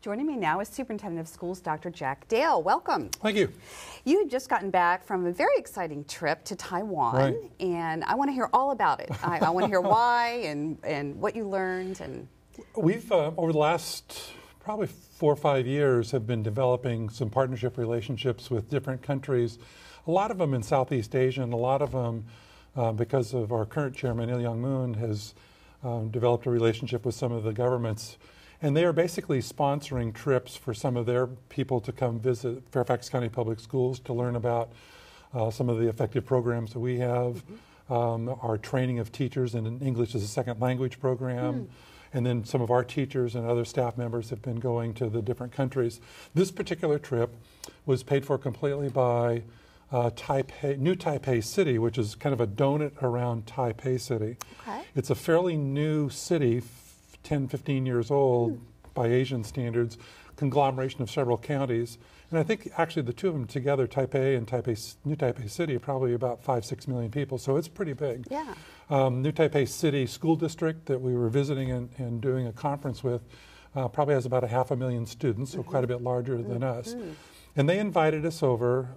Joining me now is Superintendent of Schools, Dr. Jack Dale. Welcome. Thank you. You had just gotten back from a very exciting trip to Taiwan, right. And I want to hear all about it. I want to hear why and what you learned. And we've, over the last probably 4 or 5 years, have been developing some partnership relationships with different countries, a lot of them in Southeast Asia, and a lot of them, because of our current chairman, Il Young Moon, has developed a relationship with some of the governments. And they are basically sponsoring trips for some of their people to come visit Fairfax County Public Schools to learn about some of the effective programs that we have, our training of teachers in English as a second language program, and then some of our teachers and other staff members have been going to the different countries. This particular trip was paid for completely by New Taipei City, which is kind of a donut around Taipei City. Okay. It's a fairly new city, 10, 15 years old by Asian standards, conglomeration of several counties. And I think actually the two of them together, Taipei and New Taipei City, are probably about 5-6 million people, so it's pretty big. Yeah. New Taipei City School District that we were visiting and doing a conference with probably has about 500,000 students, so quite a bit larger than us. And they invited us over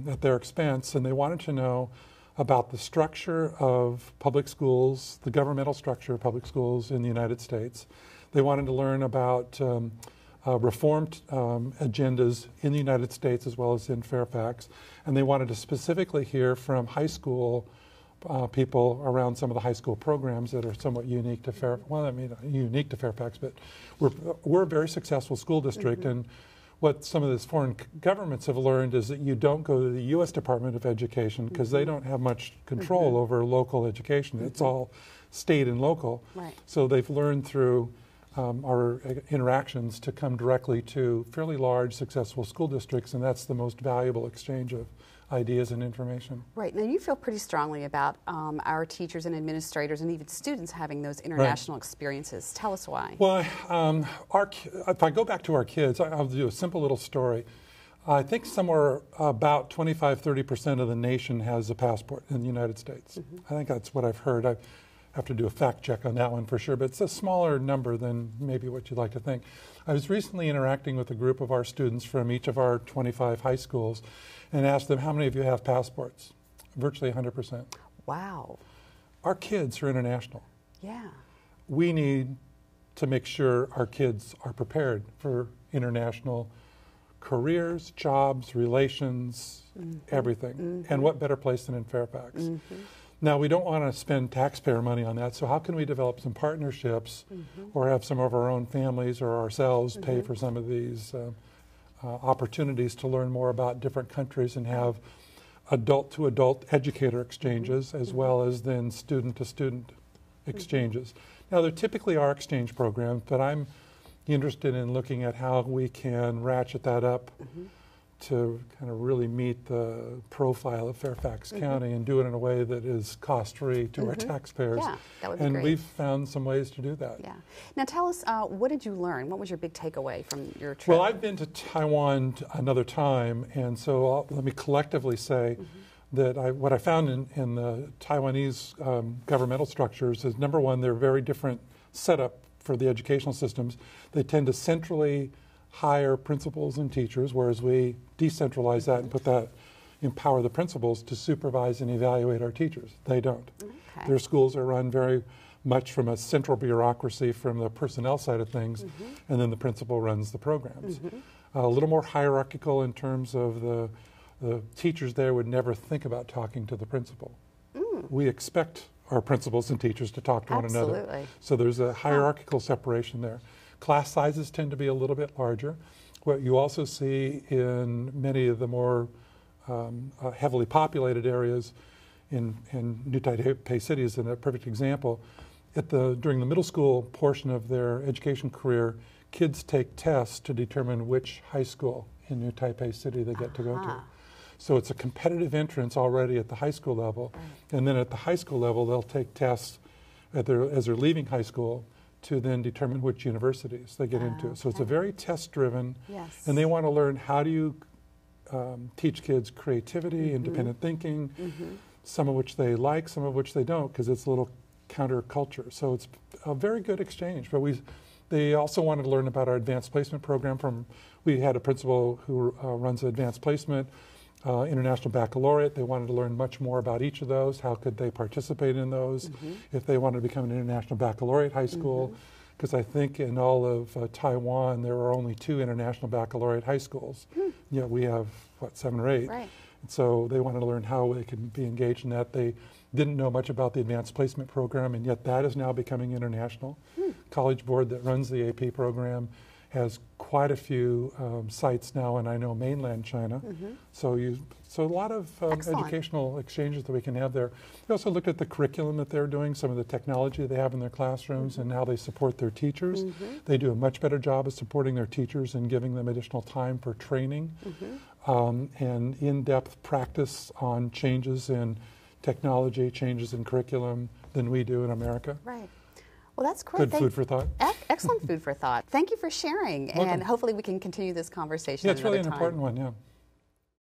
at their expense, and they wanted to know about the structure of public schools, the governmental structure of public schools in the United States. They wanted to learn about reformed agendas in the United States as well as in Fairfax. And they wanted to specifically hear from high school people around some of the high school programs that are somewhat unique to Fairfax. Well, I mean, unique to Fairfax, but we're a very successful school district. And what some of these foreign governments have learned is that you don't go to the U.S. Department of Education because they don't have much control over local education. It's all state and local. Right. So they've learned through our interactions to come directly to fairly large, successful school districts, and that's the most valuable exchange of ideas and information. Right. Now, you feel pretty strongly about our teachers and administrators and even students having those international experiences. Tell us why. Well, if I go back to our kids, I'll do a simple little story. I think somewhere about 25-30% of the nation has a passport in the United States. I think that's what I've heard. I have to do a fact check on that one for sure, but it's a smaller number than maybe what you'd like to think. I was recently interacting with a group of our students from each of our 25 high schools and asked them, how many of you have passports? Virtually 100%. Wow. Our kids are international. Yeah. We need to make sure our kids are prepared for international careers, jobs, relations, everything. And what better place than in Fairfax? Now, we don't want to spend taxpayer money on that, so how can we develop some partnerships or have some of our own families or ourselves pay for some of these opportunities to learn more about different countries and have adult-to-adult educator exchanges as well as then student-to-student exchanges. Now, there typically are exchange programs, but I'm interested in looking at how we can ratchet that up to kind of really meet the profile of Fairfax County and do it in a way that is cost-free to our taxpayers. Yeah, that would be and great. We've found some ways to do that. Yeah. Now tell us, what did you learn? What was your big takeaway from your trip? Well, I've been to Taiwan another time, and so let me collectively say that what I found in the Taiwanese governmental structures is, number one, they're very different setup for the educational systems. They tend to centrally hire principals and teachers, whereas we decentralize that and empower the principals to supervise and evaluate our teachers. They don't. Okay. Their schools are run very much from a central bureaucracy from the personnel side of things, and then the principal runs the programs. A little more hierarchical in terms of the teachers there would never think about talking to the principal. We expect our principals and teachers to talk to one another. So there's a hierarchical separation there. Class sizes tend to be a little bit larger. What you also see in many of the more heavily populated areas in New Taipei City is a perfect example. During the middle school portion of their education career, kids take tests to determine which high school in New Taipei City they get to go to. So it's a competitive entrance already at the high school level. And then at the high school level, they'll take tests as they're leaving high school to then determine which universities they get into. So it's a very test-driven, and they want to learn how do you teach kids creativity, independent thinking, some of which they like, some of which they don't, because it's a little counterculture. So it's a very good exchange. But They also wanted to learn about our advanced placement program. We had a principal who runs advanced placement, international baccalaureate. They wanted to learn much more about each of those. How could they participate in those? If they wanted to become an international baccalaureate high school, because I think in all of Taiwan there are only 2 international baccalaureate high schools. Yeah, we have what, 7 or 8. Right. And so they wanted to learn how they can be engaged in that. They didn't know much about the advanced placement program, and yet that is now becoming international. College Board that runs the AP program has quite a few sites now, and I know mainland China. So a lot of educational exchanges that we can have there. We also looked at the curriculum that they're doing, some of the technology they have in their classrooms, and how they support their teachers. They do a much better job of supporting their teachers and giving them additional time for training and in-depth practice on changes in technology, changes in curriculum than we do in America. Right. Well, that's great. Good food for thought. Excellent food for thought. Thank you for sharing, Welcome. and hopefully we can continue this conversation. Yeah, it's really an time. important one, yeah.